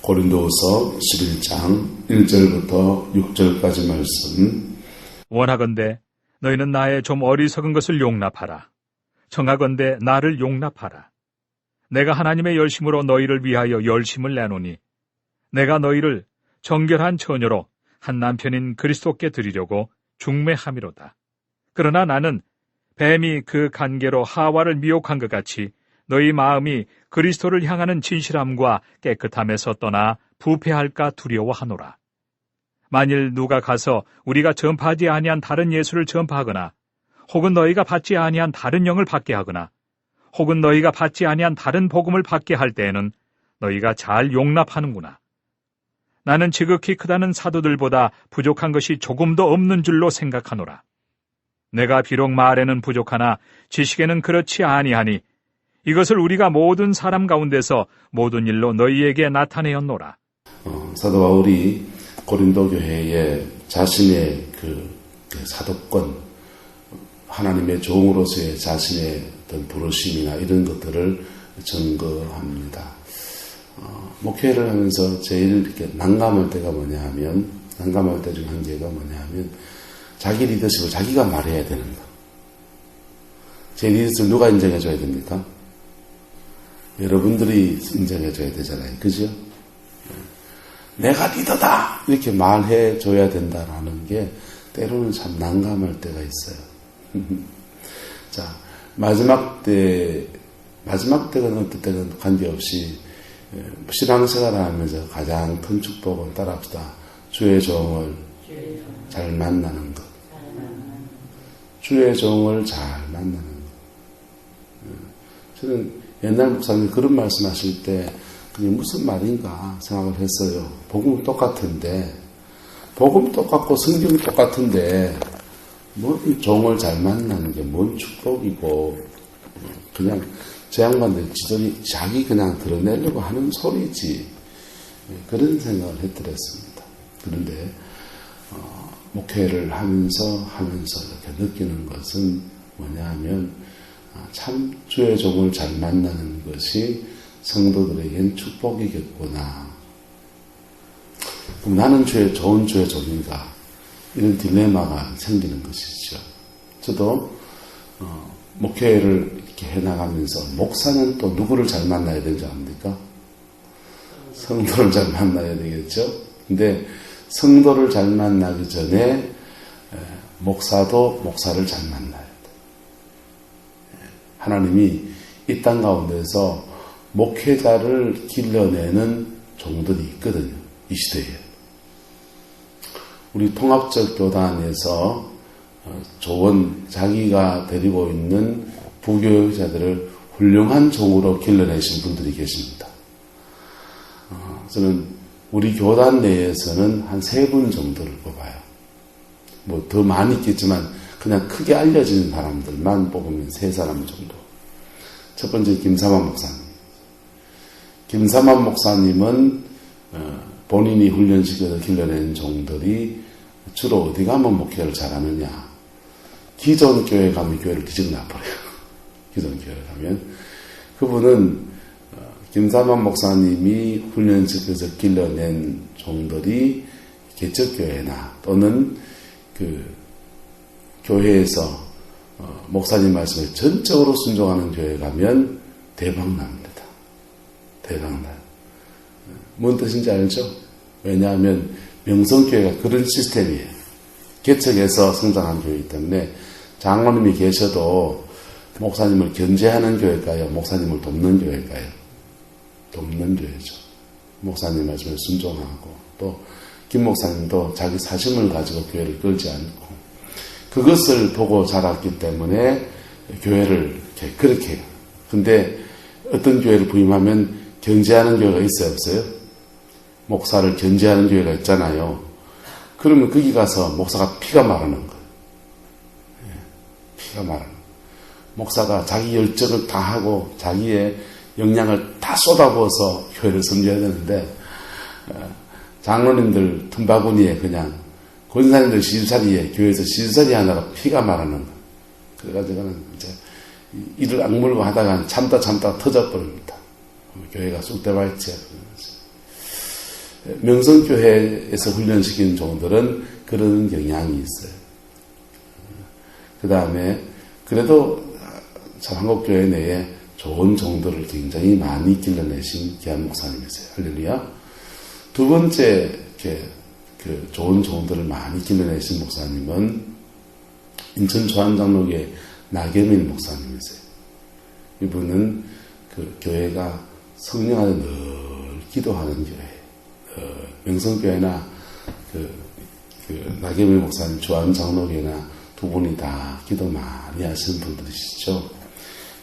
고린도후서 11장 1절부터 6절까지 말씀. 원하건대 너희는 나의 좀 어리석은 것을 용납하라. 청하건대 나를 용납하라. 내가 하나님의 열심으로 너희를 위하여 열심을 내노니 내가 너희를 정결한 처녀로 한 남편인 그리스도께 드리려고 중매함이로다. 그러나 나는 뱀이 그 간계로 하와를 미혹한 것 같이 너희 마음이 그리스도를 향하는 진실함과 깨끗함에서 떠나 부패할까 두려워하노라. 만일 누가 가서 우리가 전파하지 아니한 다른 예수를 전파하거나 혹은 너희가 받지 아니한 다른 영을 받게 하거나 혹은 너희가 받지 아니한 다른 복음을 받게 할 때에는 너희가 잘 용납하는구나. 나는 지극히 크다는 사도들보다 부족한 것이 조금도 없는 줄로 생각하노라. 내가 비록 말에는 부족하나 지식에는 그렇지 아니하니 이것을 우리가 모든 사람 가운데서 모든 일로 너희에게 나타내었노라. 사도 바울이 고린도 교회에 자신의 그 사도권, 하나님의 종으로서의 자신의 어떤 부르심이나 이런 것들을 증거합니다. 목회를 하면서 제일 이렇게 난감할 때가 뭐냐 하면, 난감할 때 중 한 개가 뭐냐 하면, 자기 리더십을 자기가 말해야 되는 거. 제 리더십을 누가 인정해줘야 됩니까? 여러분들이 인정해줘야 되잖아요. 그죠? 내가 리더다! 이렇게 말해줘야 된다라는 게 때로는 참 난감할 때가 있어요. 자, 마지막 때는 어떨 때는 관계없이 신앙생활을 하면서 가장 큰 축복은 따라합시다. 주의 종을 잘 만나는 것. 주의 종을 잘 만나는 것. 저는 옛날 목사님이 그런 말씀하실 때 그게 무슨 말인가 생각을 했어요. 복음은 똑같은데, 복음 똑같고 성경 똑같은데 뭐 종을 잘 만나는 게 뭔 축복이고, 그냥 제 양반들 지들이 자기 그냥 드러내려고 하는 소리지, 그런 생각을 했더랬습니다. 그런데 목회를 하면서 이렇게 느끼는 것은 뭐냐 하면, 참 주의 종을 잘 만나는 것이 성도들에겐 축복이겠구나. 그럼 나는 좋은 주의 종인가? 이런 딜레마가 생기는 것이죠. 저도 목회를 이렇게 해나가면서 목사는 또 누구를 잘 만나야 되는지 압니까? 성도를 잘 만나야 되겠죠. 근데 성도를 잘 만나기 전에 목사도 목사를 잘 만나야 돼. 하나님이 이 땅 가운데서 목회자를 길러내는 종들이 있거든요. 이 시대에. 우리 통합적 교단에서 자기가 데리고 있는 부교육자들을 훌륭한 종으로 길러내신 분들이 계십니다. 저는 우리 교단 내에서는 한 3분 정도를 뽑아요. 뭐 더 많이 있겠지만 그냥 크게 알려지는 사람들만 뽑으면 3사람 정도. 첫 번째 김삼환 목사님. 김삼환 목사님은 본인이 훈련시켜서 길러낸 종들이 주로 어디 가면 목회를 잘하느냐. 기존 교회 가면 교회를 뒤집어 놔버려요. 기존 교회 가면. 그분은 김삼환 목사님이 훈련시켜서 길러낸 종들이 개척교회나 또는 그 교회에서 목사님 말씀에 전적으로 순종하는 교회 가면 대박납니다. 대박나요. 뭔 뜻인지 알죠? 왜냐하면 명성교회가 그런 시스템이에요. 개척해서 성장한 교회이기 때문에 장로님이 계셔도 목사님을 견제하는 교회일까요? 목사님을 돕는 교회일까요? 돕는 교회죠. 목사님 말씀에 순종하고, 또 김 목사님도 자기 사심을 가지고 교회를 끌지 않고, 그것을 보고 자랐기 때문에 교회를 그렇게 해요. 근데 어떤 교회를 부임하면 견제하는 교회가 있어요, 없어요? 목사를 견제하는 교회가 있잖아요. 그러면 거기 가서 목사가 피가 마르는 거예요. 피가 마르는 거예요. 목사가 자기 열정을 다 하고 자기의 역량을 다 쏟아부어서 교회를 섬겨야 되는데, 장로님들 tum바구니에 그냥 권사님들 시주살이에 교회에서 시주살이 하나가 피가 마르는 거예요. 그래가지고는 이제 이를 악물고 하다가 참다 터져버립니다. 교회가 쑥대밭이야. 명성교회에서 훈련시킨 종들은 그런 경향이 있어요. 그 다음에 그래도 참 한국교회 내에 좋은 종들을 굉장히 많이 길러내신 귀한 목사님이세요. 할렐루야. 두 번째 그 좋은 종들을 많이 길러내신 목사님은 인천 조안장로교회 나경일 목사님이세요. 이분은 그 교회가 성령 안에 늘 기도하는 교회. 명성교회나 그 나경일 목사님 조안장로교회나 두 분이 다 기도 많이 하시는 분들이시죠.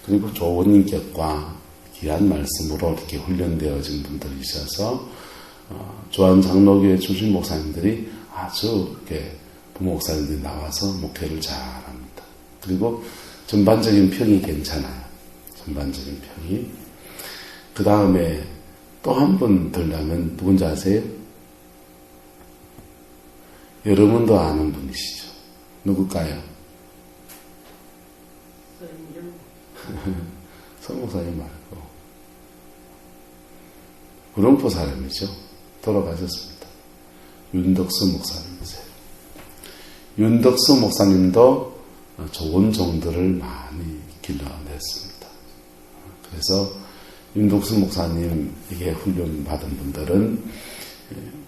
그리고 좋은 인격과 귀한 말씀으로 이렇게 훈련되어진 분들이셔서 조안장로교회 출신 목사님들이 아주 이렇게 부목사님들이 나와서 목회를 잘합니다. 그리고 전반적인 평이 괜찮아요. 전반적인 평이. 그 다음에 또 한 분 더 나면 누군지 아세요? 여러분도 아는 분이시죠. 누굴까요? 성 목사님 말고 구룡포 사람이죠. 돌아가셨습니다. 윤덕수 목사님이세요. 윤덕수 목사님도 좋은 종들을 많이 길러냈습니다. 그래서 윤덕수 목사님에게 훈련 받은 분들은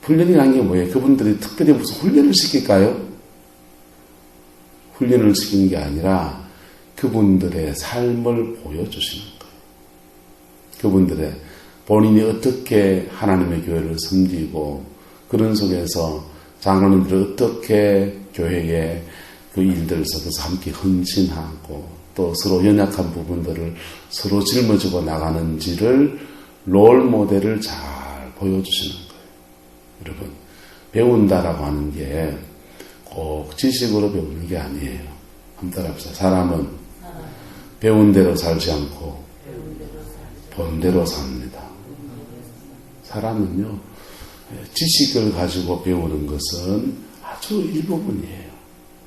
훈련이라는 게 뭐예요? 그분들이 특별히 무슨 훈련을 시킬까요? 훈련을 시키는 게 아니라 그분들의 삶을 보여주시는 거예요. 그분들의 본인이 어떻게 하나님의 교회를 섬기고 그런 속에서 장로님들이 어떻게 교회의 그 일들 속에서 함께 헌신하고 또 서로 연약한 부분들을 서로 짊어지고 나가는지를 롤 모델을 잘 보여주시는 거예요. 여러분, 배운다라고 하는 게 꼭 지식으로 배우는 게 아니에요. 한번 따라합시다. 사람은 배운 대로 살지 않고 본 대로 삽니다. 사람은요, 지식을 가지고 배우는 것은 아주 일부분이에요.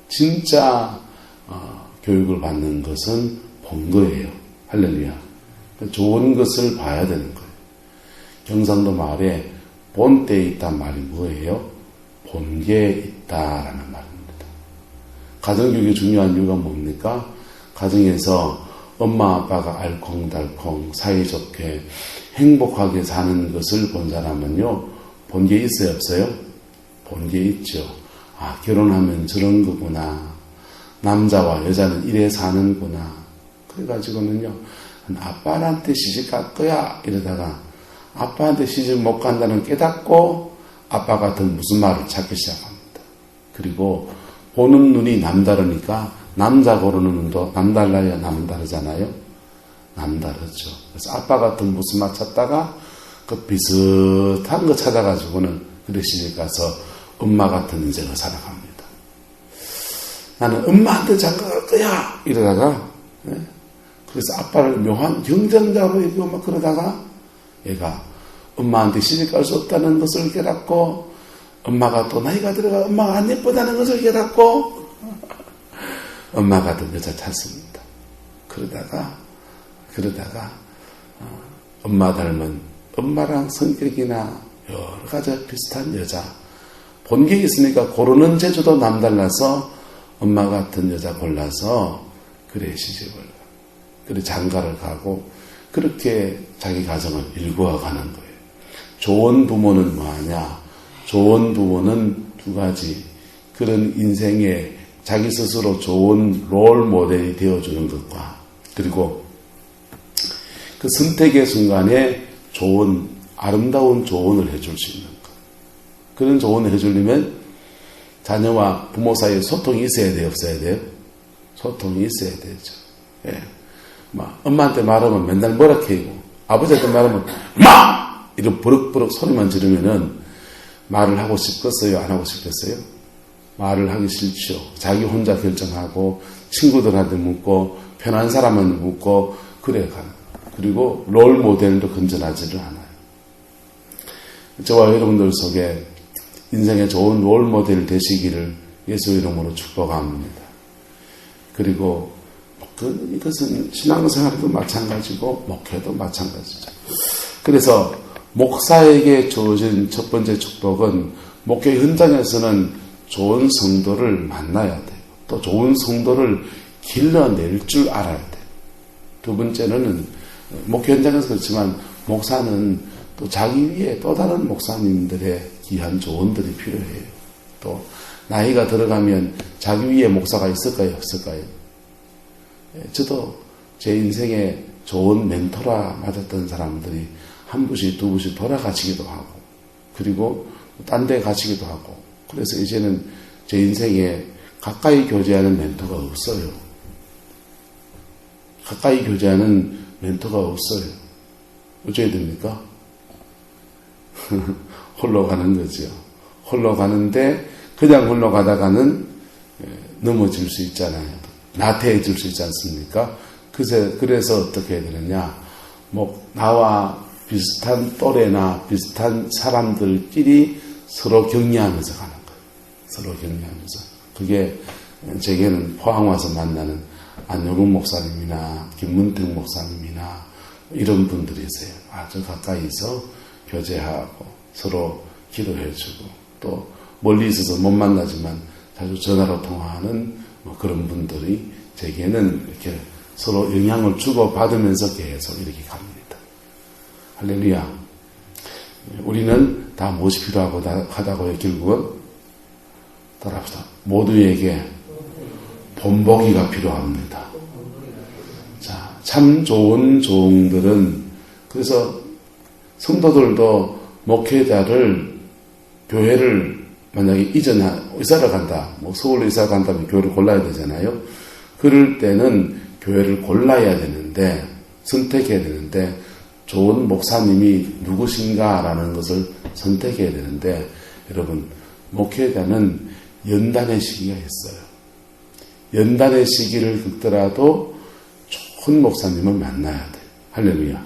진짜 교육을 받는 것은 본 거예요. 할렐루야. 좋은 것을 봐야 되는 거예요. 경상도 말에 본때에 있단 말이 뭐예요? 본 게 있다라는 말입니다. 가정교육이 중요한 이유가 뭡니까? 가정에서 엄마 아빠가 알콩달콩 사이좋게 행복하게 사는 것을 본 사람은요, 본 게 있어요, 없어요? 본 게 있죠. 아, 결혼하면 저런 거구나. 남자와 여자는 이래 사는구나. 그래가지고는요, 아빠한테 시집 갈 거야. 이러다가 아빠한테 시집 못 간다는 깨닫고 아빠가 더 무슨 말을 찾기 시작합니다. 그리고 보는 눈이 남다르니까 남자 고르는 눈도 남달라야 남다르잖아요. 남다르죠. 그래서 아빠 같은 무슨 말 찾다가 그 비슷한 거 찾아가지고는 그래 시집 가서 엄마 같은 인생을 살아갑니다. 나는 엄마한테 장가 갈 거야! 이러다가, 그래서 아빠를 묘한 경쟁자로 얘기하고 막 그러다가 얘가 엄마한테 시집 갈 수 없다는 것을 깨닫고 엄마가 또 나이가 들어가 엄마가 안 예쁘다는 것을 깨닫고 엄마 같은 여자 찾습니다. 그러다가 엄마 닮은 엄마랑 성격이나 여러 가지 비슷한 여자 본 게 있으니까 고르는 재주도 남달라서 엄마 같은 여자 골라서 그래 시집을 가. 그래 장가를 가고 그렇게 자기 가정을 일구어가는 거예요. 좋은 부모는 뭐하냐? 좋은 부모는 두 가지. 그런 인생에 자기 스스로 좋은 롤 모델이 되어주는 것과 그리고 그 선택의 순간에 좋은 아름다운 조언을 해줄 수 있는 것. 그런 조언을 해주려면 자녀와 부모 사이에 소통이 있어야 돼요? 없어야 돼요? 소통이 있어야 되죠. 예. 엄마한테 말하면 맨날 뭐라 캐고 아버지한테 말하면 마! 이런 버럭버럭 소리만 지르면은 말을 하고 싶겠어요? 안 하고 싶겠어요? 말을 하기 싫죠. 자기 혼자 결정하고 친구들한테 묻고 편한 사람은 묻고 그래 가는. 그리고 롤 모델도 건전하지를 않아요. 저와 여러분들 속에 인생의 좋은 롤 모델 되시기를 예수 이름으로 축복합니다. 그리고 이것은 신앙생활도 마찬가지고 목회도 마찬가지죠. 그래서 목사에게 주어진 첫 번째 축복은 목회 현장에서는 좋은 성도를 만나야 돼요. 또 좋은 성도를 길러낼 줄 알아야 돼요. 두 번째는 목회 현장에서 그렇지만 목사는 또 자기 위에 또 다른 목사님들의 귀한 조언들이 필요해요. 또 나이가 들어가면 자기 위에 목사가 있을까요? 없을까요? 저도 제 인생에 좋은 멘토라 맞았던 사람들이 한 분씩 두 분씩 돌아가시기도 하고 그리고 딴 데 가시기도 하고 그래서 이제는 제 인생에 가까이 교제하는 멘토가 없어요. 가까이 교제하는 멘토가 없어요. 어쩌야 됩니까? 홀로 가는 거죠. 홀로 가는데 그냥 홀로 가다가는 넘어질 수 있잖아요. 나태해질 수 있지 않습니까? 그래서 어떻게 해야 되느냐. 나와 비슷한 또래나 비슷한 사람들끼리 서로 격려하면서 가는 거예요. 서로 격려하면서. 그게 제게는 포항 와서 만나는 안용훈 목사님이나 김문택 목사님이나 이런 분들이세요. 아주 가까이서 교제하고 서로 기도해주고 또 멀리 있어서 못 만나지만 자주 전화로 통화하는 그런 분들이 제게는 이렇게 서로 영향을 주고 받으면서 계속 이렇게 갑니다. 할렐루야. 우리는 다 무엇이 필요하다고요? 결국은 따라합시다. 모두에게 본보기가 필요합니다. 자, 참 좋은 종들은 그래서 성도들도 목회자를 교회를 만약에 이사를 간다. 서울로 이사 간다면 교회를 골라야 되잖아요. 그럴 때는 교회를 골라야 되는데 선택해야 되는데 좋은 목사님이 누구신가라는 것을 선택해야 되는데 여러분 목회자는 연단의 시기가 있어요. 연단의 시기를 겪더라도 좋은 목사님을 만나야 돼요. 할렐루야.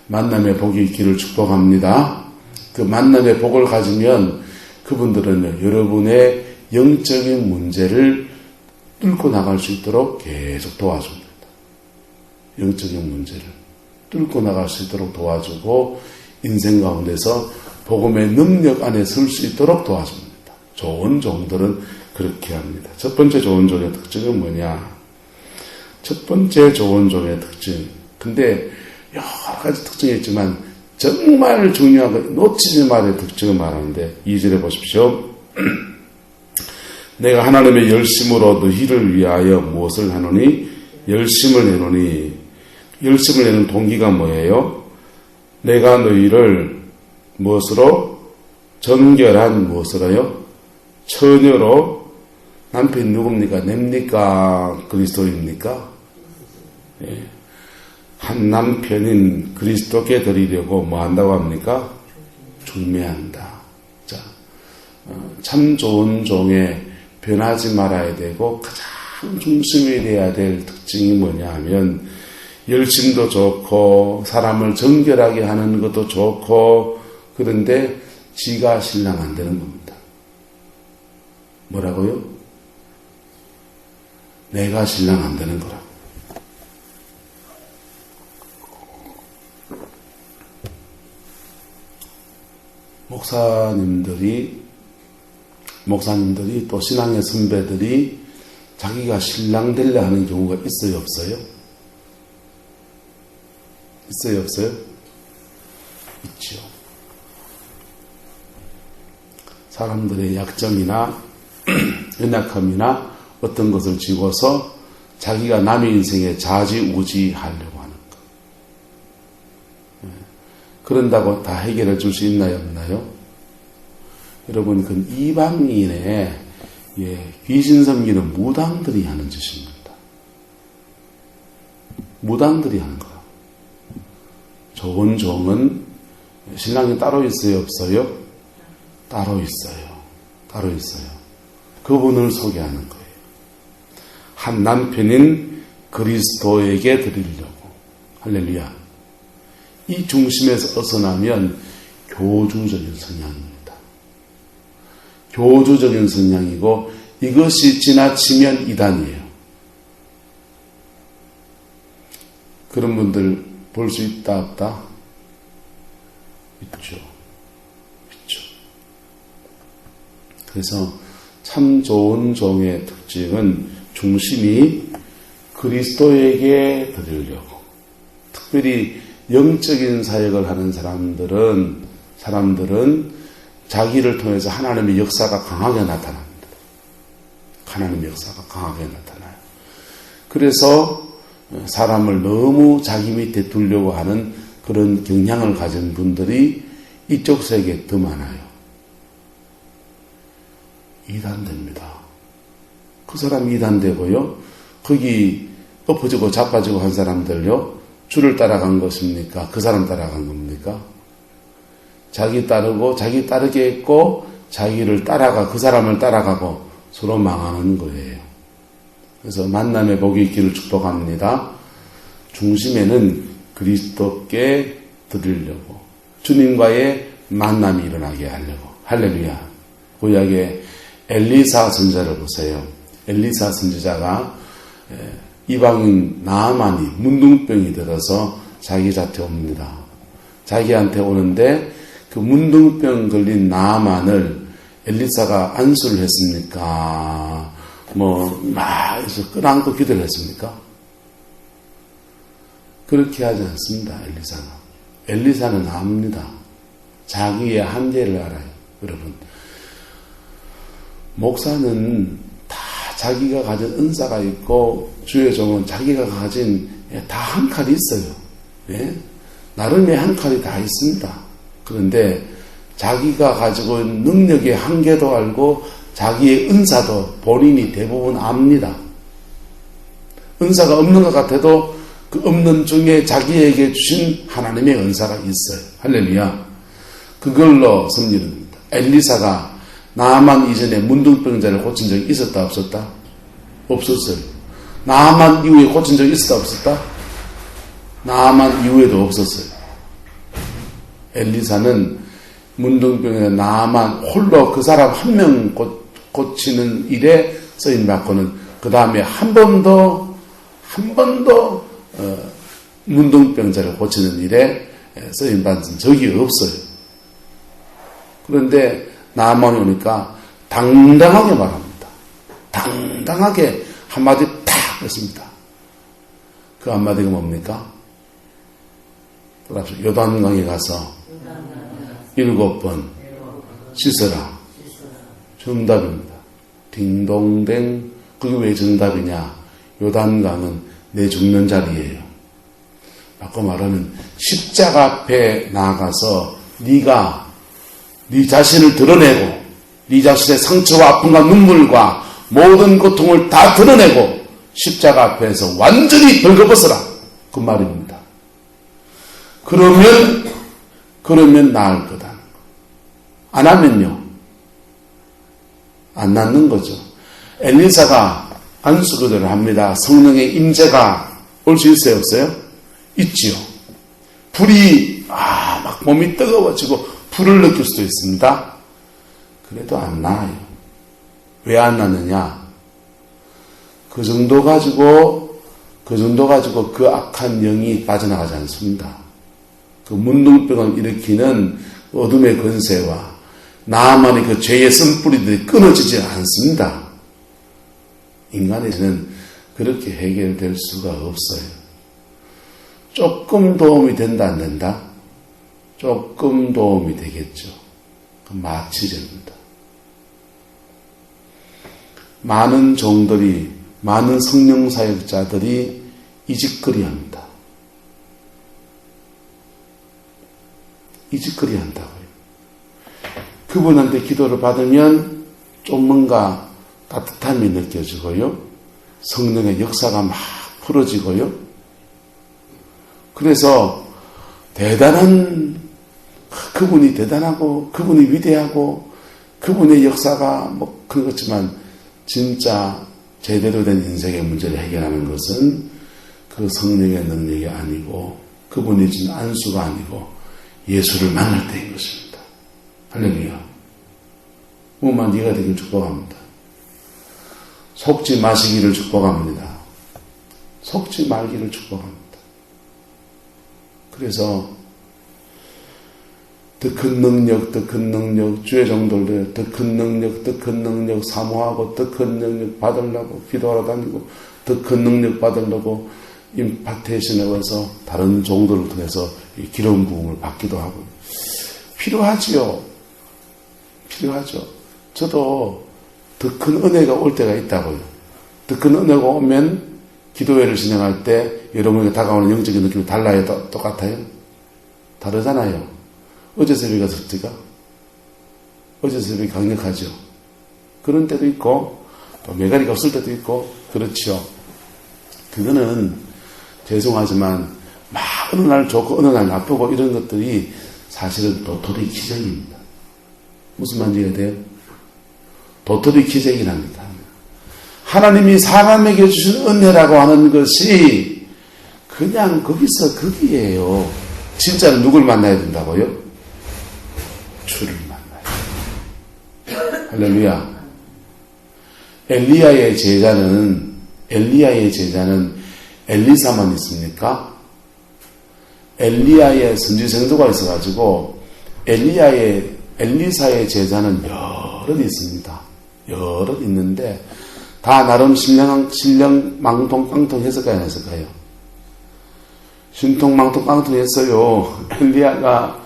만남의 복이 있기를 축복합니다. 그 만남의 복을 가지면 그분들은 여러분의 영적인 문제를 뚫고 나갈 수 있도록 계속 도와줍니다. 영적인 문제를 뚫고 나갈 수 있도록 도와주고 인생 가운데서 복음의 능력 안에 설 수 있도록 도와줍니다. 좋은 종들은 그렇게 합니다. 첫 번째 좋은 종의 특징은 뭐냐? 첫 번째 좋은 종의 특징. 근데 여러 가지 특징이 있지만 정말 중요하고 놓치지 말아야 특징을 말하는데 2절에 보십시오. 내가 하나님의 열심으로 너희를 위하여 무엇을 하노니? 열심을 내노니. 열심을 내는 동기가 뭐예요? 내가 너희를 무엇으로? 정결한 무엇으로요? 처녀로. 남편이 누굽니까? 냅니까? 그리스도입니까? 예. 한 남편인 그리스도께 드리려고 뭐 한다고 합니까? 중매한다. 자, 참 좋은 종에 변하지 말아야 되고 가장 중심이 돼야 될 특징이 뭐냐 하면 열심도 좋고 사람을 정결하게 하는 것도 좋고 그런데 지가 신랑 안 되는 겁니다. 뭐라고요? 내가 신랑 안 되는 거라고. 목사님들이 또 신앙의 선배들이 자기가 신랑 되려 하는 경우가 있어요, 없어요? 있어요, 없어요? 있죠. 사람들의 약점이나 연약함이나 어떤 것을 집어서 자기가 남의 인생에 좌지우지하려고 하는 것. 그런다고 다 해결해 줄 수 있나요, 없나요? 여러분, 그건 이방인의 귀신 섬기는 무당들이 하는 짓입니다. 무당들이 하는 거예요. 좋은 종은 신랑이 따로 있어요, 없어요? 따로 있어요. 따로 있어요. 그분을 소개하는 거예요. 한 남편인 그리스도에게 드리려고. 할렐루야. 이 중심에서 벗어나면 교주적인 성향입니다. 교주적인 성향이고 이것이 지나치면 이단이에요. 그런 분들 볼 수 있다 없다? 있죠. 그래서 참 좋은 종의 특징은 중심이 그리스도에게 드리려고. 특별히 영적인 사역을 하는 사람들은 자기를 통해서 하나님의 역사가 강하게 나타납니다. 하나님의 역사가 강하게 나타나요. 그래서 사람을 너무 자기 밑에 두려고 하는 그런 경향을 가진 분들이 이쪽 세계에 더 많아요. 이단됩니다. 그 사람이 이단되고요. 거기 엎어지고 자빠지고 한 사람들요. 주를 따라간 것입니까? 그 사람 따라간 겁니까? 자기 따르고 자기 따르게 했고 자기를 따라가 그 사람을 따라가고 서로 망하는 거예요. 그래서 만남의 복이 있기를 축복합니다. 중심에는 그리스도께 드리려고 주님과의 만남이 일어나게 하려고. 할렐루야. 구약의 엘리사 선지자를 보세요. 엘리사 선지자가 이방인 나아만이 문둥병이 들어서 자기한테 옵니다. 자기한테 오는데 그 문둥병 걸린 나아만을 엘리사가 안수를 했습니까? 막 해서 끌어안고 기도를 했습니까? 그렇게 하지 않습니다. 엘리사는 압니다. 자기의 한계를 알아요. 여러분, 목사는 다 자기가 가진 은사가 있고 주의 종은 자기가 가진 다 한 칼이 있어요. 예? 나름의 한 칼이 다 있습니다. 그런데 자기가 가지고 있는 능력의 한계도 알고 자기의 은사도 본인이 대부분 압니다. 은사가 없는 것 같아도 그 없는 중에 자기에게 주신 하나님의 은사가 있어요. 할렐루야. 그걸로 섬기는겁니다. 엘리사가 나아만 이전에 문둥병자를 고친 적이 있었다 없었다? 없었어요. 나아만 이후에 고친 적이 있었다 없었다? 나아만 이후에도 없었어요. 엘리사는 문둥병의 나아만 홀로 그 사람 한 명 고치는 일에 쓰임받고는 그 다음에 한 번도 문둥병자를 고치는 일에 쓰임받은 적이 없어요. 그런데 나아만이 오니까 당당하게 말합니다. 당당하게 한마디 탁 했습니다. 그 한마디가 뭡니까? 요단강에 가서 7번 씻어라. 정답입니다. 딩동댕. 그게 왜 정답이냐? 요단강은 내 죽는 자리예요. 바꿔 말하면 십자가 앞에 나아가서 네가 네 자신을 드러내고 네 자신의 상처와 아픔과 눈물과 모든 고통을 다 드러내고 십자가 앞에서 완전히 벌거벗어라. 그 말입니다. 그러면 나을 거다. 안 하면요. 안 낫는 거죠. 엘리사가 안수기도를 합니다. 성령의 임재가 올 수 있어요? 없어요? 있지요. 불이 막 몸이 뜨거워지고 불을 느낄 수도 있습니다. 그래도 안 나아요. 왜 안 나느냐? 그 정도 가지고 그 악한 영이 빠져나가지 않습니다. 그 문둥병을 일으키는 어둠의 권세와 나아만의 그 죄의 쓴뿌리들이 끊어지지 않습니다. 인간에게는 그렇게 해결될 수가 없어요. 조금 도움이 된다 안 된다? 조금 도움이 되겠죠. 그 마취제입니다. 많은 종들이, 많은 성령 사역자들이 이직거리합니다. 이직거리 한다고요. 그분한테 기도를 받으면 좀 뭔가 따뜻함이 느껴지고요. 성령의 역사가 막 풀어지고요. 그래서 그분이 대단하고 그분이 위대하고 그분의 역사가 그런 것지만 진짜 제대로 된 인생의 문제를 해결하는 것은 그 성령의 능력이 아니고 그분이 준 안수가 아니고 예수를 만날 때인 것입니다. 할렐루야. 엄마 네가 되길 축복합니다. 속지 마시기를 축복합니다. 속지 말기를 축복합니다. 그래서 더 큰 능력, 더 큰 능력, 주의 종들들 더 큰 능력, 더 큰 능력 사모하고 더 큰 능력 받으려고 기도하러 다니고 더 큰 능력 받으려고 임파테이션에 와서 다른 종들을 통해서 기름 부음을 받기도 하고 필요하지요. 필요하죠. 저도 더 큰 은혜가 올 때가 있다고요. 더 큰 은혜가 오면 기도회를 진행할 때 여러분에게 다가오는 영적인 느낌이 달라요? 똑같아요? 다르잖아요. 어제 새벽이 어떻습니까? 어제 새벽이 강력하죠. 그런 때도 있고 또 메가리가 없을 때도 있고 그렇죠. 그거는 죄송하지만 막 어느 날 좋고 어느 날 나쁘고 이런 것들이 사실은 도토리 기적입니다. 무슨 말인지 이해가 돼요? 도토리 기적이랍니다. 하나님이 사람에게 주신 은혜라고 하는 것이 그냥 거기서 거기에요. 진짜는 누굴 만나야 된다고요? 주를 만나요. 할렐루야. 엘리야의 제자는 엘리사만 있습니까? 엘리야의 선지생도가 있어가지고 엘리사의 제자는 여럿 있습니다. 여럿 있는데 다 나름 신령망통깡통 했을까요? 안 했을까요? 신통망통깡통 했어요. 엘리야가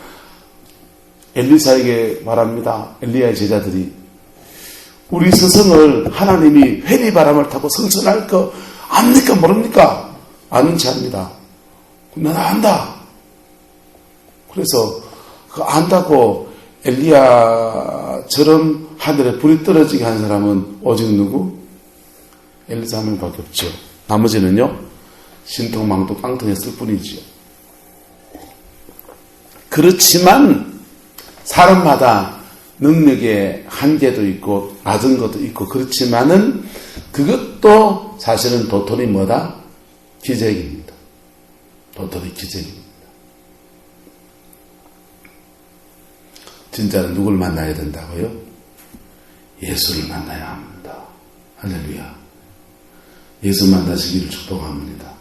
엘리사에게 말합니다. 엘리야의 제자들이 우리 스승을 하나님이 회리바람을 타고 성천할 거 압니까 모릅니까? 아는 체 합니다. 나는 안다. 그래서 그 안다고 엘리야처럼 하늘에 불이 떨어지게 한 사람은 오직 누구? 엘리사 한 명밖에 없죠. 나머지는요 신통망통 깡통했을 뿐이죠. 그렇지만 사람마다 능력의 한계도 있고 낮은 것도 있고 그렇지만은 그것도 사실은 도토리 뭐다? 기적입니다. 도토리 기적입니다. 진짜는 누굴 만나야 된다고요? 예수를 만나야 합니다. 할렐루야. 예수 만나시기를 축복합니다.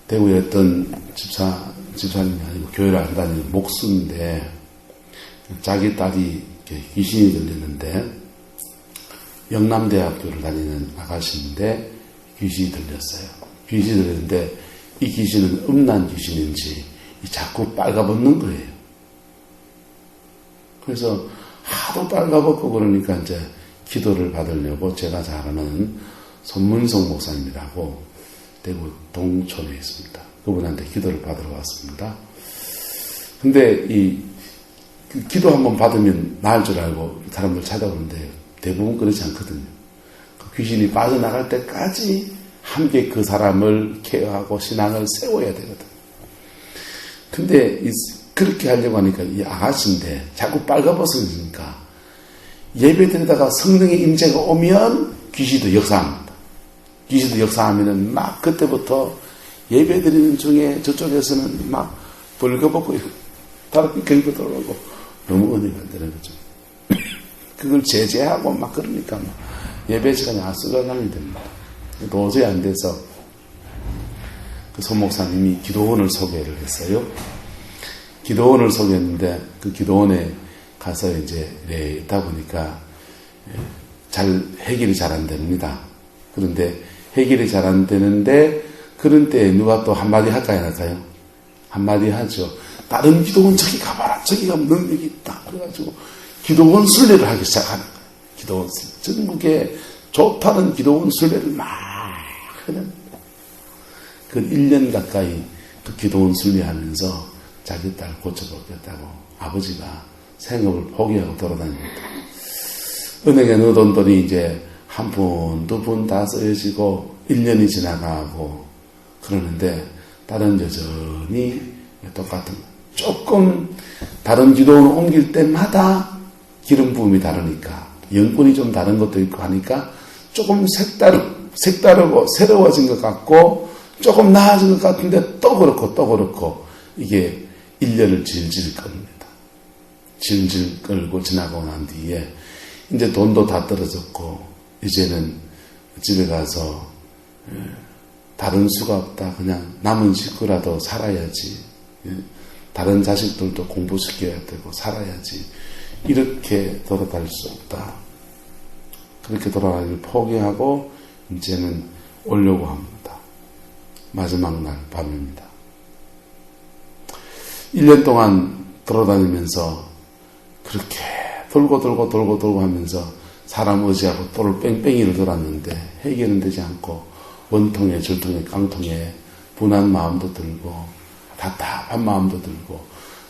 대구에 어떤 집사님이 아니고 교회를 안 다니는 목수인데 자기 딸이 귀신이 들리는데 영남대학교를 다니는 아가씨인데 귀신이 들렸어요. 귀신이 들렸는데 이 귀신은 음란 귀신인지 자꾸 빨가벗는 거예요. 그래서 하도 빨가벗고 그러니까 이제 기도를 받으려고 제가 잘 아는 손문성 목사님이라고 대구 동촌에 있습니다. 그분한테 기도를 받으러 왔습니다. 근데 기도 한번 받으면 나을 줄 알고 사람들 찾아오는데 대부분 그렇지 않거든요. 그 귀신이 빠져나갈 때까지 함께 그 사람을 케어하고 신앙을 세워야 되거든요. 근데 그렇게 하려고 하니까 이 아가씨인데 자꾸 빨가벗으니까 예배 드리다가 성령의 임재가 오면 귀신도 역사합니다. 귀신도 역사하면은 막 그때부터 예배 드리는 중에 저쪽에서는 막 벌거벗고 다른 경고 들어오고 너무 은혜가 안 되는 거죠. 그걸 제재하고 막 그러니까 막 예배 시간에 아슬라장이 됩니다. 도저히 안 돼서 그 손목사님이 기도원을 소개를 했어요. 기도원을 소개했는데 그 기도원에 가서 이제 있다 보니까 잘 해결이 잘 안 됩니다. 그런데 해결이 잘 안 되는데 그런 때 누가 또 한마디 할까요? 안 할까요? 한마디 하죠. 다른 기도원 저기 가봐라. 저기 가면 능력이 있다. 그래가지고 기도원 순례를 하기 시작하는 거예요. 기도원 순례. 전국에 좋다는 기도원 순례를 막 하는 그 1년 가까이 그 기도원 순례하면서 자기 딸 고쳐보겠다고 아버지가 생업을 포기하고 돌아다닙니다. 은행에 넣은 돈들이 이제 한 푼, 두 푼 다 쓰여지고 1년이 지나가고 그러는데 딸은 여전히 똑같은 조금 다른 기도원을 옮길 때마다 기름 부음이 다르니까 영권이 좀 다른 것도 있고 하니까 조금 색다르고 새로워진 것 같고 조금 나아진 것 같은데 또 그렇고 이게 1년을 질질 끕니다. 질질 끌고 지나고 난 뒤에 이제 돈도 다 떨어졌고 이제는 집에 가서 다른 수가 없다. 그냥 남은 식구라도 살아야지. 다른 자식들도 공부시켜야 되고 살아야지. 이렇게 돌아다닐 수 없다. 그렇게 돌아다니를 포기하고 이제는 오려고 합니다. 마지막 날 밤입니다. 1년 동안 돌아다니면서 그렇게 돌고 하면서 사람 의지하고 돌을 뺑뺑이를 돌았는데 해결은 되지 않고 원통에 절통에 깡통에 분한 마음도 들고 답답한 마음도 들고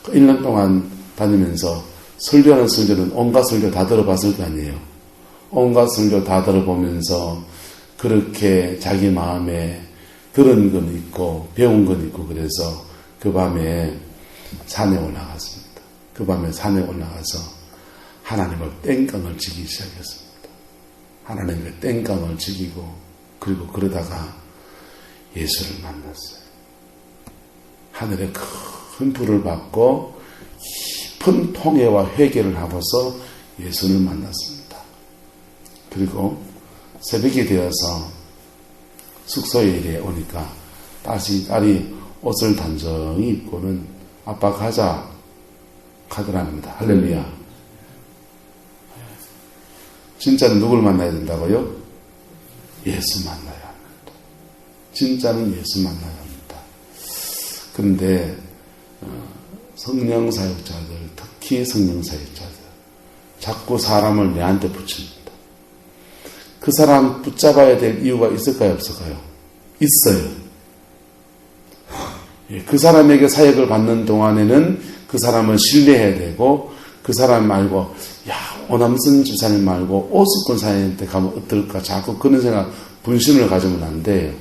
1년 동안 다니면서 설교하는 설교는 온갖 설교 다 들어봤을 거 아니에요. 온갖 설교 다 들어보면서 그렇게 자기 마음에 들은 건 있고 배운 건 있고 그래서 그 밤에 산에 올라갔습니다. 그 밤에 산에 올라가서 하나님을 땡깡을 지기 시작했습니다. 하나님의 땡깡을 지기고 그리고 그러다가 예수를 만났어요. 하늘의 큰 불을 받고 깊은 통회와 회개를 하고서 예수를 만났습니다. 그리고 새벽이 되어서 숙소에 이래 오니까 딸이 옷을 단정히 입고는 아빠 가자 가더랍니다. 할렐루야. 진짜는 누굴 만나야 된다고요? 예수 만나야 합니다. 진짜는 예수 만나야 합니다. 그런데 성령 사역자들, 특히 성령 사역자들 자꾸 사람을 내한테 붙입니다. 그 사람 붙잡아야 될 이유가 있을까요? 없을까요? 있어요. 그 사람에게 사역을 받는 동안에는 그 사람을 신뢰해야 되고 그 사람 말고 오남선 집사님 말고 오수권 사장님한테 가면 어떨까 자꾸 그런 생각 분심을 가지면 안 돼요.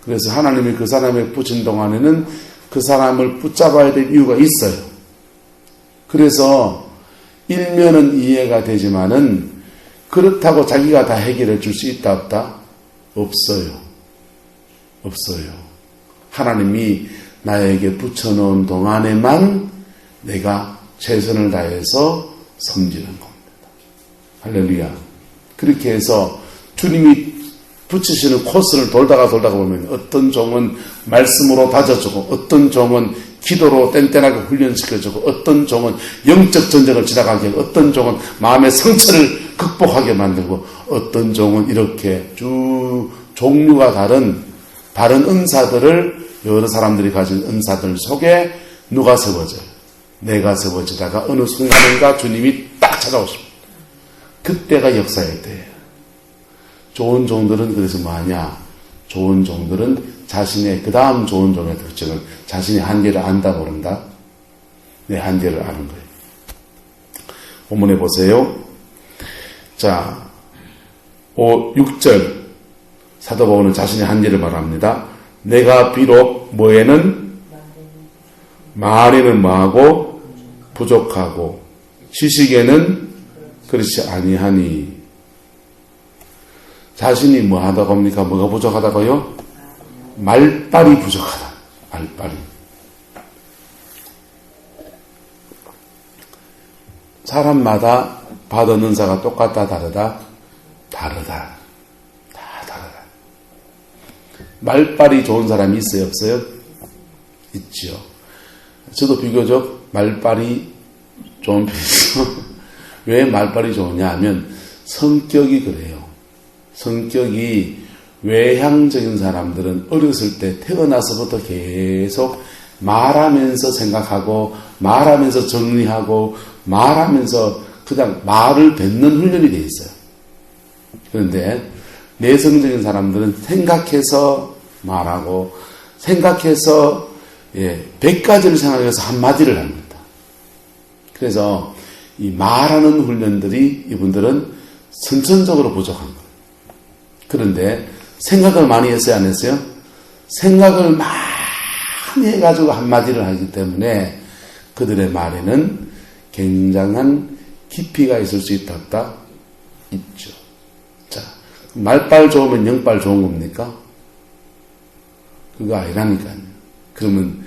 그래서 하나님이 그 사람에 붙인 동안에는 그 사람을 붙잡아야 될 이유가 있어요. 그래서 일면은 이해가 되지만은 그렇다고 자기가 다 해결해 줄 수 있다 없다? 없어요. 없어요. 하나님이 나에게 붙여놓은 동안에만 내가 최선을 다해서 섬기는 겁니다. 할렐루야. 그렇게 해서 주님이 붙이시는 코스를 돌다가 보면 어떤 종은 말씀으로 다져주고 어떤 종은 기도로 뗀뗀하게 훈련시켜주고 어떤 종은 영적 전쟁을 지나가게 하고 어떤 종은 마음의 상처를 극복하게 만들고 어떤 종은 이렇게 쭉 종류가 다른 은사들을 여러 사람들이 가진 은사들 속에 누가 세워져요? 내가 세워지다가 어느 순간인가 주님이 딱 찾아오십니다. 그때가 역사의 때예요. 좋은 종들은 그래서 뭐하냐? 좋은 종들은 자신의 그 다음 좋은 종의 특징은 자신의 한계를 안다고 그런다. 내 한계를 아는 거예요. 본문에 보세요. 자, 6절 사도 바울은 자신의 한계를 말합니다. 내가 비록 뭐에는 말에는 뭐하고 부족하고 지식에는 그렇지 아니하니 자신이 뭐 하다고 합니까? 뭐가 부족하다고요? 말빨이 부족하다. 말빨이. 사람마다 받은 은사가 똑같다 다르다? 다르다. 다 다르다. 말빨이 좋은 사람이 있어요? 없어요? 있죠. 저도 비교적 말빨이 좋은 편이죠. 왜 말빨이 좋으냐 하면 성격이 그래요. 성격이 외향적인 사람들은 어렸을 때 태어나서부터 계속 말하면서 생각하고 말하면서 정리하고 말하면서 그냥 말을 뱉는 훈련이 돼 있어요. 그런데 내성적인 사람들은 생각해서 말하고 생각해서 100가지를 생각해서 한마디를 합니다. 그래서 이 말하는 훈련들이 이분들은 선천적으로 부족한 거예요. 그런데 생각을 많이 했어요, 안 했어요? 생각을 많이 해가지고 한마디를 하기 때문에 그들의 말에는 굉장한 깊이가 있을 수 있다, 없다? 있죠. 자, 말빨 좋으면 영빨 좋은 겁니까? 그거 아니라니까요. 그러면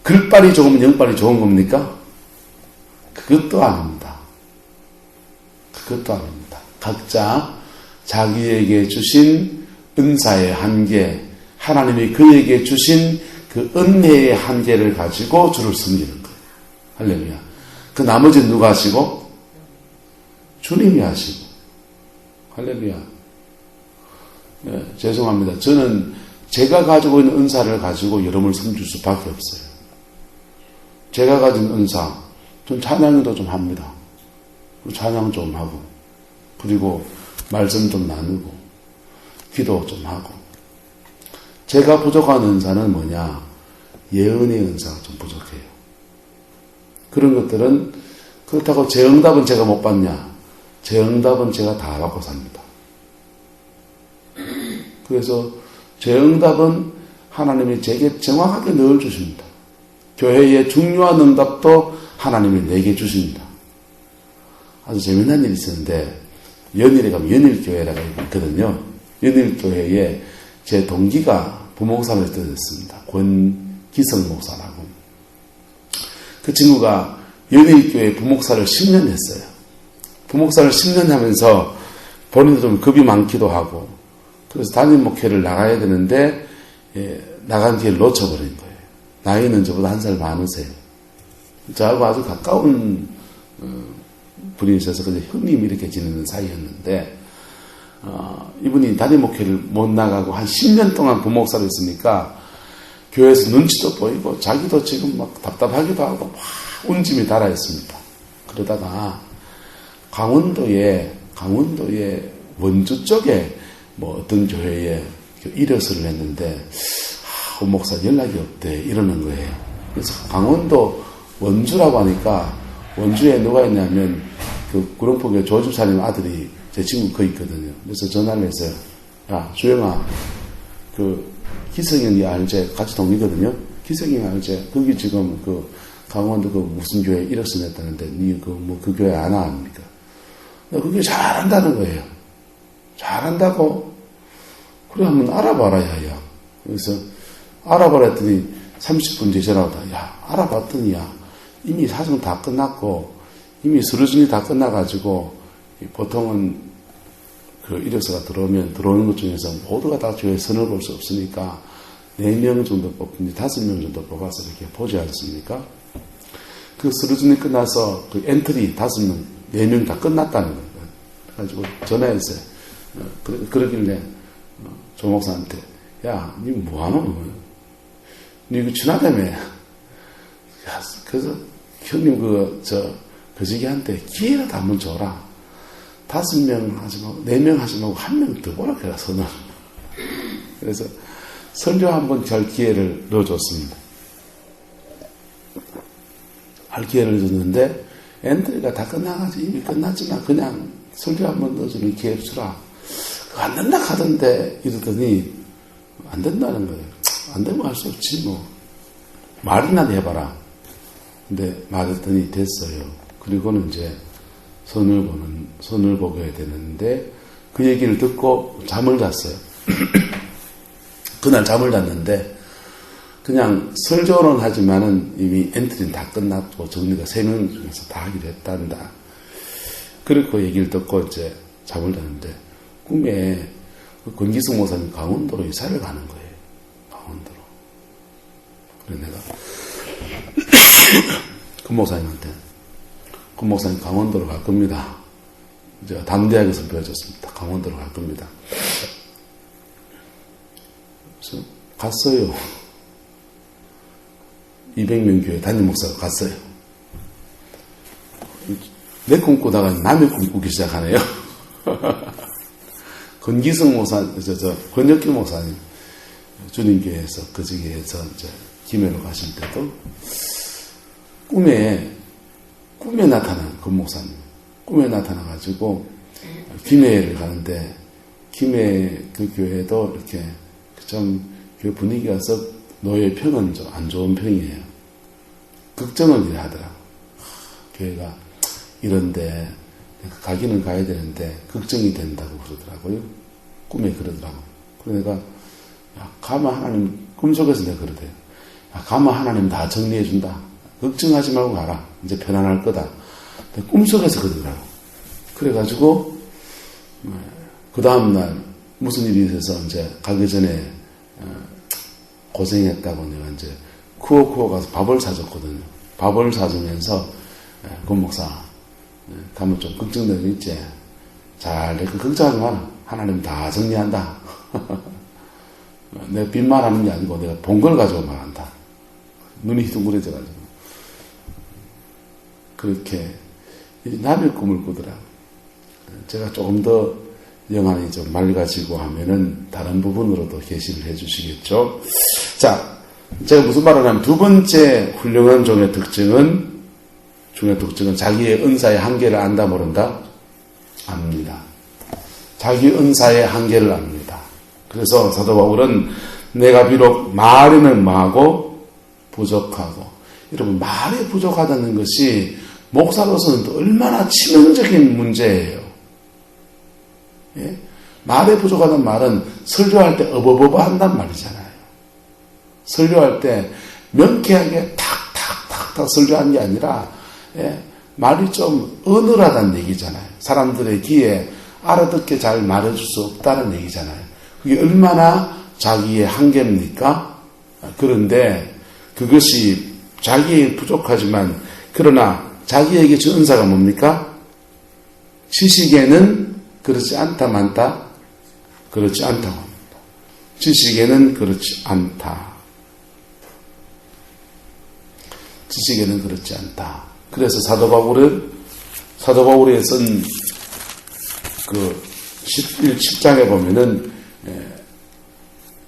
글빨이 좋으면 영빨이 좋은 겁니까? 그것도 아닙니다. 그것도 아닙니다. 각자 자기에게 주신 은사의 한계, 하나님이 그에게 주신 그 은혜의 한계를 가지고 주를 섬기는 거예요. 할렐루야. 그 나머지는 누가 하시고? 주님이 하시고. 할렐루야. 네, 죄송합니다. 저는 제가 가지고 있는 은사를 가지고 여러분을 섬길 수밖에 없어요. 제가 가진 은사, 전 찬양도 좀 합니다. 찬양 좀 하고, 그리고 말씀 좀 나누고, 기도 좀 하고. 제가 부족한 은사는 뭐냐? 예언의 은사가 좀 부족해요. 그런 것들은 그렇다고 제 응답은 제가 못 받냐? 제 응답은 제가 다 받고 삽니다. 그래서 제 응답은 하나님이 제게 정확하게 넣어주십니다. 교회의 중요한 응답도 하나님이 내게 주십니다. 아주 재미난 일이 있었는데 연일에 가면 연일교회라고 있거든요. 연일교회에 제 동기가 부목사를 떠났습니다. 권기성 목사라고. 그 친구가 연일교회 부목사를 10년 했어요. 부목사를 10년 하면서 본인도 좀 겁이 많기도 하고 그래서 담임 목회를 나가야 되는데 나간 기회를 놓쳐버린 거예요. 나이는 저보다 한 살 많으세요. 저하고 아주 가까운 분이 있어서 그냥 형님 이렇게 지내는 사이였는데 이분이 담임 목회를 못 나가고 한 10년 동안 부목사를 했으니까 교회에서 눈치도 보이고 자기도 지금 막 답답하기도 하고 막 운짐이 달아있습니다. 그러다가 강원도에 원주 쪽에 뭐 어떤 교회에 이력서를 냈는데 목사 연락이 없대 이러는 거예요. 그래서 강원도 원주라고 하니까 원주에 누가 있냐면 그 구룡포교회 조집사님 아들이 제 친구 거 있거든요. 그래서 전화를 했어요. 야 주영아 그 기성형이 알제 같이 동이거든요. 기성형이 알제 거기 지금 그 강원도 그 무슨 교회 이력서 냈다는데 니 그 교회 안 와 합니까? 그 교회 잘한다는 거예요. 잘한다고? 그래 한번 알아봐라 야. 그래서 알아보라 했더니 30분 뒤에 전화 오다. 야 알아봤더니 야 이미 사정 다 끝났고 이미 서류준이 다 끝나가지고 보통은 그 이력서가 들어오는 것 중에서 모두가 다 교회 선을 볼 수 없으니까 4명 정도 뽑는지 5명 정도 뽑아서 이렇게 보지 않습니까? 그 서류준이 끝나서 그 엔트리 5명, 4명 다 끝났다는 거예요. 그래가지고 전화했어요. 그러길래 조 목사한테 야, 니 뭐하노? 니 이거 지나다며. 야, 그래서 형님 거지기한테 기회라도 한번 줘라. 5명 하지 말고 4명 하지 말고 1명 더 보라 그래 선을. 그래서 설교 한번 잘 기회를 넣어줬습니다. 할 기회를 줬는데 엔트리가 다 끝나가지고 이미 끝났지만 그냥 설교 한번 넣어주는 기회 주라. 안 된다 하던데 이러더니 안 된다는 거예요. 안 되면 할 수 없지 뭐. 말이나 해봐라. 근데 말했더니 됐어요. 그리고는 이제 선을 보게 되는데 그 얘기를 듣고 잠을 잤어요. 그날 잠을 잤는데 그냥 설교는 하지만은 이미 엔트리는 다 끝났고 정리가 3명 중에서 다 하기로 했단다. 그리고 얘기를 듣고 이제 잠을 잤는데 꿈에 권기승 목사님 강원도로 이사를 가는 거예요. 강원도로. 그래서 내가 그 목사님한테 그 목사님 강원도로 갈 겁니다. 제가 담대하게 보여줬습니다. 강원도로 갈 겁니다. 그래서 갔어요. 200명 교회 담임 목사가 갔어요. 내 꿈꾸다가 남의 꿈꾸기 시작하네요. 권기성 목사, 권혁기 목사님, 주님교회에서, 거지교회에서 이제 김해로 가실 때도 꿈에 나타난 권 목사님, 꿈에 나타나가지고 김해를 가는데, 김해 그 교회도 이렇게 좀 교회 분위기가 썩 노예 평은 좀 안 좋은 평이에요. 걱정을 하더라. 교회가 이런데, 가기는 가야 되는데 걱정이 된다고 그러더라고요. 꿈에 그러더라고. 그래서 내가 가면 하나님 꿈속에서 내가 그러대요. 가면 하나님 다 정리해 준다. 걱정하지 말고 가라. 이제 편안할 거다. 꿈속에서 그러더라고. 그래가지고 그 다음날 무슨 일이 있어서 이제 가기 전에 고생했다고 내가 이제 쿠오쿠오 가서 밥을 사줬거든요. 밥을 사주면서 권 목사 가면 좀 걱정되는 거 있지. 잘 그 걱정하지 마라. 하나님 다 정리한다. 내가 빈말하는 게 아니고 내가 본 걸 가지고 말한다. 눈이 휘둥그레져가지고 그렇게 남의 꿈을 꾸더라. 제가 조금 더 영안이 좀 맑아지고 하면은 다른 부분으로도 계시를 해주시겠죠. 자, 제가 무슨 말을 하냐면 두 번째 훌륭한 종의 특징은 자기의 은사의 한계를 안다 모른다? 압니다. 자기 은사의 한계를 압니다. 그래서 사도 바울은 내가 비록 말에는 뭐하고 부족하고, 여러분 말이 부족하다는 것이 목사로서는 또 얼마나 치명적인 문제예요. 예? 말에 부족하다는 말은 설교할 때 어버버버 한단 말이잖아요. 설교할 때 명쾌하게 탁탁탁탁 설교하는 게 아니라 말이 좀 어눌하다는 얘기잖아요. 사람들의 귀에 알아듣게 잘 말해줄 수 없다는 얘기잖아요. 그게 얼마나 자기의 한계입니까? 그런데 그것이 자기의 부족하지만 그러나 자기에게 준 은사가 뭡니까? 지식에는 그렇지 않다 많다? 그렇지 않다고 합니다. 지식에는 그렇지 않다. 지식에는 그렇지 않다. 그래서 사도 바울에 쓴 그 11장에 보면은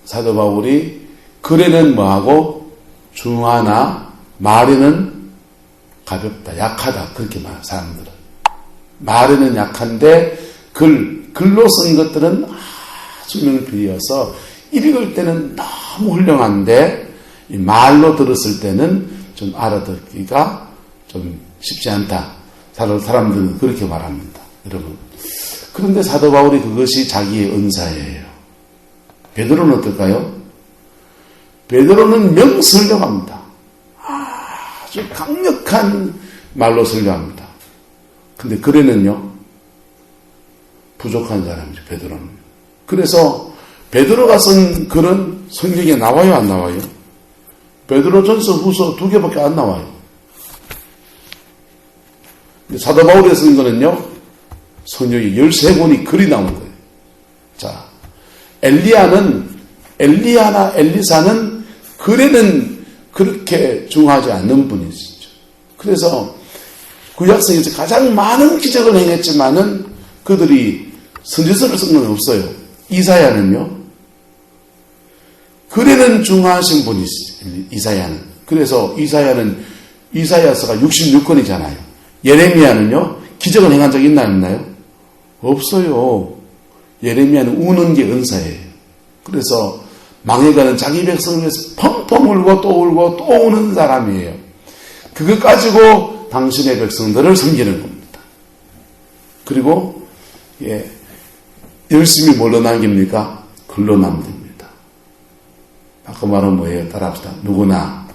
사도 바울이 글에는 뭐하고 중하나 말에는 가볍다, 약하다 그렇게 말해요. 사람들은 말에는 약한데 글로 쓴 것들은 아주 명필이어서 읽을 때는 너무 훌륭한데 이 말로 들었을 때는 좀 알아듣기가 좀 쉽지 않다. 사람들은 그렇게 말합니다. 여러분. 그런데 사도 바울이 그것이 자기의 은사예요. 베드로는 어떨까요? 베드로는 명설교합니다. 아주 강력한 말로 설교합니다. 근데 글에는요, 부족한 사람이죠, 베드로는. 그래서 베드로가 쓴 글은 성경에 나와요, 안 나와요? 베드로전서 후서 2개밖에 안 나와요. 근데 사도 바울이 쓴 거는요, 성경에 13권이 글이 나온 거예요. 자, 엘리야나 엘리사는 글에는 그렇게 중하지 않는 분이시죠. 그래서 구약성에서 가장 많은 기적을 행했지만은 그들이 선지서를 쓴 건 없어요. 이사야는요, 글에는 중하신 분이시죠. 이사야는. 그래서 이사야서가 66권이잖아요. 예레미야는요, 기적을 행한 적이 있나요, 없나요? 없어요. 예레미야는 우는 게 은사예요. 그래서 망해가는 자기 백성을 위해서 펑펑 울고 또 울고 또 우는 사람이에요. 그거 가지고 당신의 백성들을 섬기는 겁니다. 그리고 열심히 뭘로 남깁니까? 글로 남깁니다. 아까 말은 뭐예요? 따라합시다. 누구나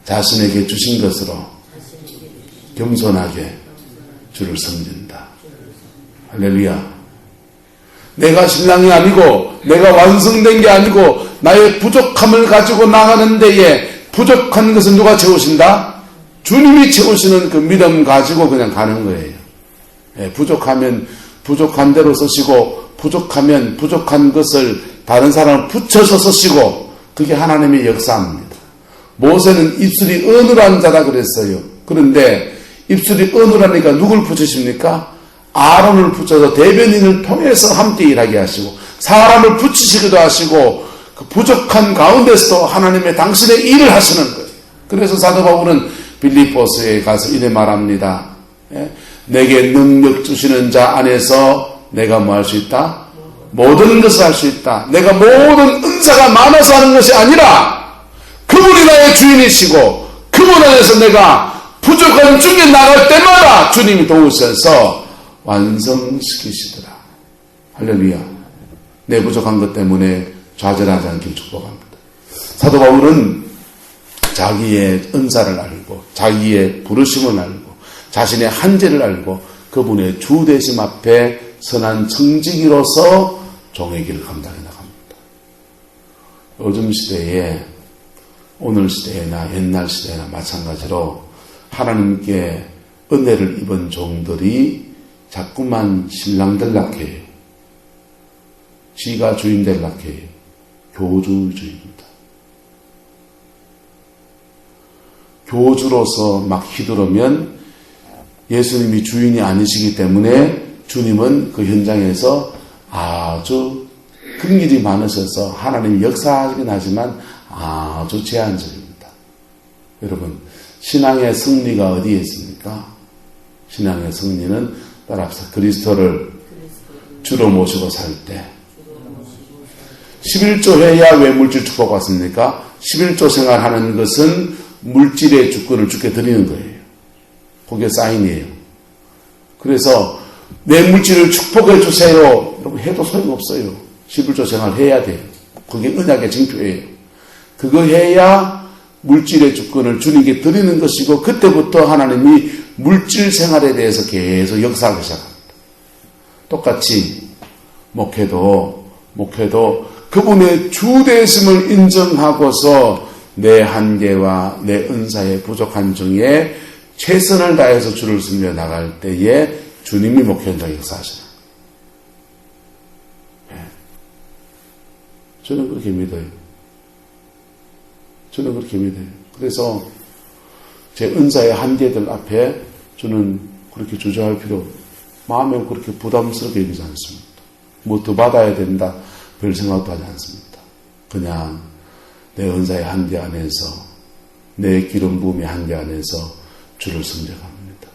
자신에게 주신 것으로 겸손하게 주를 섬긴다. 할렐루야. 내가 신랑이 아니고 내가 완성된 게 아니고 나의 부족함을 가지고 나가는 데에 부족한 것은 누가 채우신다? 주님이 채우시는 그 믿음 가지고 그냥 가는 거예요. 부족하면 부족한 대로 쓰시고 부족하면 부족한 것을 다른 사람을 붙여서 쓰시고 그게 하나님의 역사입니다. 모세는 입술이 어눌한 자라 그랬어요. 그런데 입술이 어눌하니까 누굴 붙이십니까? 아론을 붙여서 대변인을 통해서 함께 일하게 하시고 사람을 붙이시기도 하시고 그 부족한 가운데서도 하나님의 당신의 일을 하시는 거예요. 그래서 사도 바울은 빌립보서에 가서 이래 말합니다. 내게 능력 주시는 자 안에서 내가 뭐 할 수 있다? 모든 것을 할 수 있다. 내가 모든 은사가 많아서 하는 것이 아니라 그분이 나의 주인이시고 그분 안에서 내가 부족한 중에 나갈 때마다 주님이 도우셔서 완성시키시더라. 할렐루야. 내 부족한 것 때문에 좌절하지 않길 축복합니다. 사도 바울은 자기의 은사를 알고 자기의 부르심을 알고 자신의 한계를 알고 그분의 주되심 앞에 선한 청지기로서 종의 길을 감당해 나갑니다. 요즘 시대에 오늘 시대나 옛날 시대나 마찬가지로 하나님께 은혜를 입은 종들이 자꾸만 신랑 될락 해요. 지가 주인 될락 해요. 교주주의입니다. 교주로서 막 휘두르면 예수님이 주인이 아니시기 때문에 주님은 그 현장에서 아주 긍휼이 많으셔서 하나님이 역사하긴 하지만 아주 제한적입니다. 여러분, 신앙의 승리가 어디에 있습니까? 신앙의 승리는 따라합시다. 그리스도를 주로 모시고 살 때. 11조 해야 왜 물질 축복 받습니까? 11조 생활하는 것은 물질의 주권을 주께 드리는 거예요. 그게 사인이에요. 그래서 내 물질을 축복해 주세요. 여러분 해도 소용없어요. 11조 생활 해야 돼요. 그게 언약의 징표예요. 그거 해야 물질의 주권을 주님께 드리는 것이고 그때부터 하나님이 물질 생활에 대해서 계속 역사하기 시작합니다. 똑같이 목회도 그분의 주되심을 인정하고서 내 한계와 내 은사의 부족한 중에 최선을 다해서 주를 섬겨 나갈 때에 주님이 목회 현장에 역사하시나. 저는 그렇게 믿어요. 저는 그렇게 믿어요. 그래서 제 은사의 한계들 앞에 저는 그렇게 주저할 필요, 마음에 그렇게 부담스럽게 여기지 않습니다. 뭐 더 받아야 된다, 별 생각도 하지 않습니다. 그냥 내 은사의 한계 안에서, 내 기름 부음의 한계 안에서 주를 섬겨갑니다.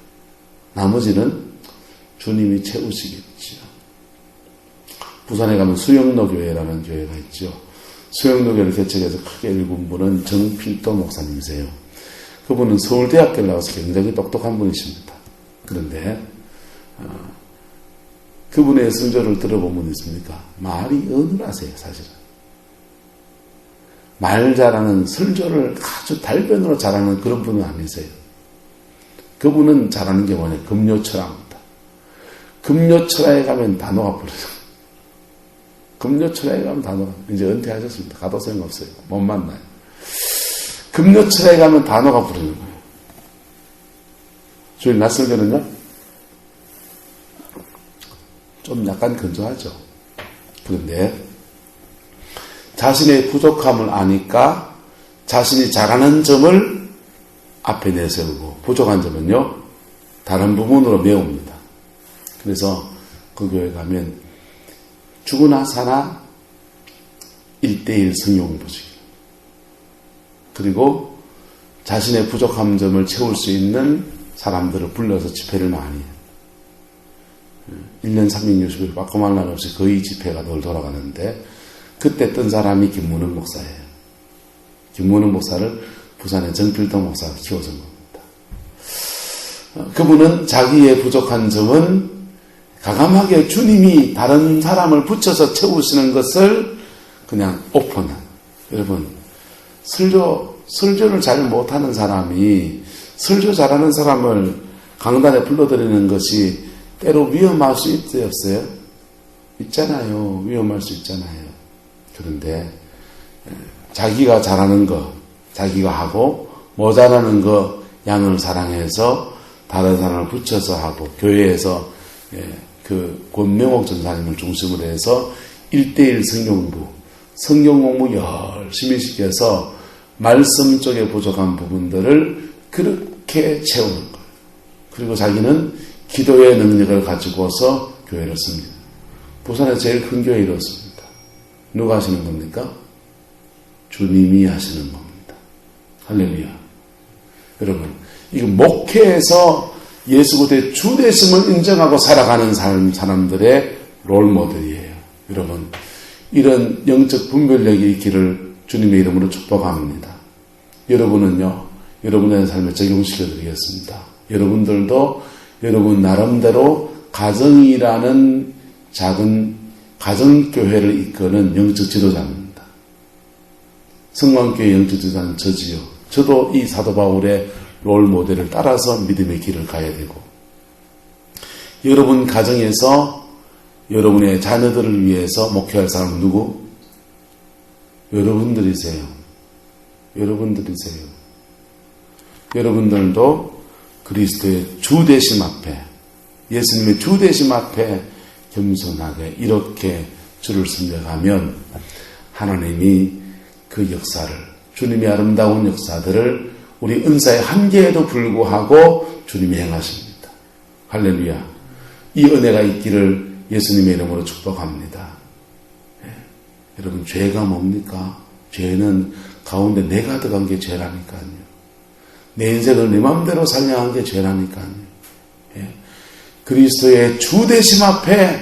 나머지는 주님이 채우시겠지요. 부산에 가면 수영로 교회라는 교회가 있죠. 수영로 교회를 개척해서 크게 일군 분은 정필도 목사님이세요. 그분은 서울대학교를 나와서 굉장히 똑똑한 분이십니다. 그런데 그분의 설교를 들어보면 있습니까? 말이 어눌하세요, 사실은. 말 잘하는, 설교를 아주 달변으로 잘하는 그런 분은 아니세요. 그분은 잘하는 게 뭐냐? 금요철학입니다. 금요철학에 가면 단어가 부르죠. 금요철학에 가면 단어가, 이제 은퇴하셨습니다. 가도 소용없어요. 못 만나요. 금요철학에 가면 단어가 부르는 거예요. 주일 낮설교는요? 좀 약간 건조하죠. 그런데 자신의 부족함을 아니까 자신이 잘하는 점을 앞에 내세우고 부족한 점은요 다른 부분으로 메웁니다. 그래서 그 교회 가면 죽으나 사나 1:1 성령보시기, 그리고 자신의 부족한 점을 채울 수 있는 사람들을 불러서 집회를 많이 해요. 1년 360일 빠꼼할 날 없이 거의 집회가 늘 돌아가는데 그때 뜬 사람이 김문은 목사예요. 김문은 목사를 부산의 정필동 목사가 키워준 겁니다. 그분은 자기의 부족한 점은 가감하게 주님이 다른 사람을 붙여서 채우시는 것을 그냥 오픈한. 여러분, 설교를 잘 못하는 사람이 설교 잘하는 사람을 강단에 불러들이는 것이 때로 위험할 수 있어요, 없어요? 있잖아요. 위험할 수 있잖아요. 그런데 자기가 잘하는 거 자기가 하고 모자라는 거 양을 사랑해서 다른 사람을 붙여서 하고, 교회에서 그 권명옥 전사님을 중심으로 해서 1:1 성경부, 성경 공부 열심히 시켜서 말씀 쪽에 부족한 부분들을 그렇게 채우는 거예요. 그리고 자기는 기도의 능력을 가지고서 교회를 씁니다. 부산에 제일 큰 교회 이렇습니다. 누가 하시는 겁니까? 주님이 하시는 겁니다. 할렐루야. 여러분, 이거 목회에서 예수 그리스도의 주되심을 인정하고 살아가는 사람들의 롤모델이에요. 여러분, 이런 영적 분별력이 있기를 주님의 이름으로 축복합니다. 여러분은요, 여러분의 삶에 적용시켜 드리겠습니다. 여러분들도 여러분 나름대로 가정이라는 작은 가정교회를 이끄는 영적 지도자입니다. 성광교회 영적 지도자는 저지요. 저도 이 사도 바울의 롤 모델을 따라서 믿음의 길을 가야 되고, 여러분 가정에서 여러분의 자녀들을 위해서 목회할 사람은 누구? 여러분들이세요. 여러분들이세요. 여러분들도 그리스도의 주되심 앞에, 예수님의 주되심 앞에 겸손하게 이렇게 주를 섬겨가면 하나님이 그 역사를, 주님의 아름다운 역사들을 우리 은사의 한계에도 불구하고 주님이 행하십니다. 할렐루야. 이 은혜가 있기를 예수님의 이름으로 축복합니다. 여러분, 죄가 뭡니까? 죄는 가운데 내가 들어간 게 죄라니까요. 내 인생을 내 마음대로 살려한 게 죄라니까요. 그리스도의 주되심 앞에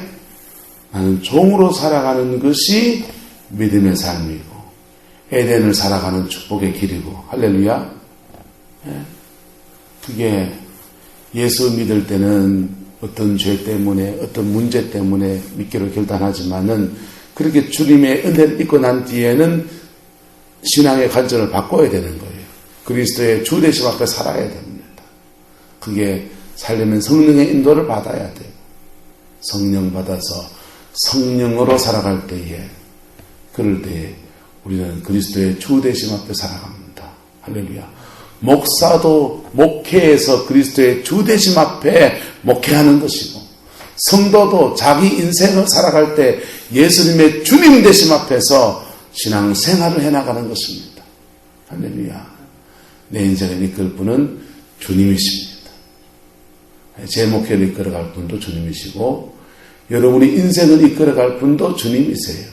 나는 종으로 살아가는 것이 믿음의 삶이고 에덴을 살아가는 축복의 길이고, 할렐루야. 그게 예수 믿을 때는 어떤 죄 때문에, 어떤 문제 때문에 믿기로 결단하지만은 그렇게 주님의 은혜를 입고 난 뒤에는 신앙의 관점을 바꿔야 되는 거예요. 그리스도의 주되심 앞에 살아야 됩니다. 그게 살려면 성령의 인도를 받아야 돼요. 성령 받아서 성령으로 살아갈 때에, 그럴 때에 우리는 그리스도의 주되심 앞에 살아갑니다. 할렐루야. 목사도 목회에서 그리스도의 주되심 앞에 목회하는 것이고, 성도도 자기 인생을 살아갈 때 예수님의 주님 되심 앞에서 신앙생활을 해나가는 것입니다. 할렐루야. 내 인생을 이끌 분은 주님이십니다. 제 목회를 이끌어갈 분도 주님이시고 여러분의 인생을 이끌어갈 분도 주님이세요.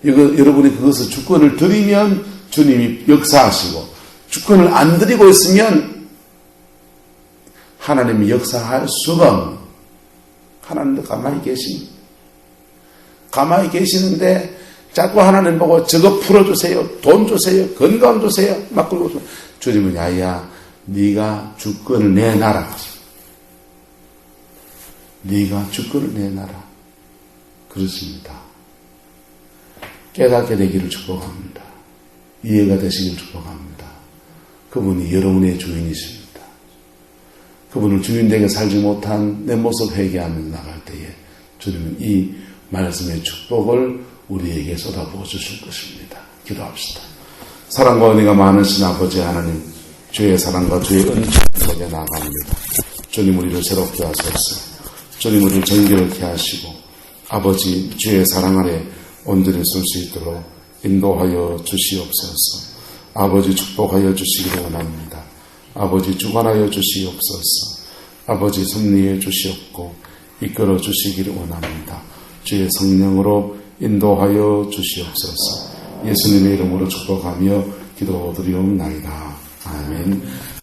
여러분이 그것을 주권을 드리면 주님이 역사하시고, 주권을 안 드리고 있으면 하나님이 역사할 수가 없는, 하나님도 가만히 계십니다. 가만히 계시는데 자꾸 하나님 보고 저거 풀어주세요, 돈 주세요, 건강 주세요 막 그러고, 주님은 야야 네가 주권을 내놔라, 네가 주권을 내놔라. 그렇습니다. 깨닫게 되기를 축복합니다. 이해가 되시길 축복합니다. 그분이 여러분의 주인이십니다. 그분을 주인되게 살지 못한 내 모습 회개하면서 나갈 때에 주님은 이 말씀의 축복을 우리에게 쏟아부어 주실 것입니다. 기도합시다. 사랑과 은혜가 많으신 아버지 하나님, 주의 사랑과 주의 은총 속에 나아갑니다. 주님, 우리를 새롭게 하소서. 주님, 우리를 정결케 하시고 아버지 주의 사랑 아래 온전히 설 수 있도록 인도하여 주시옵소서. 아버지 축복하여 주시기를 원합니다. 아버지 주관하여 주시옵소서. 아버지 섭리해 주시옵고 이끌어 주시기를 원합니다. 주의 성령으로 인도하여 주시옵소서. 예수님의 이름으로 축복하며 기도드리옵나이다. 아멘.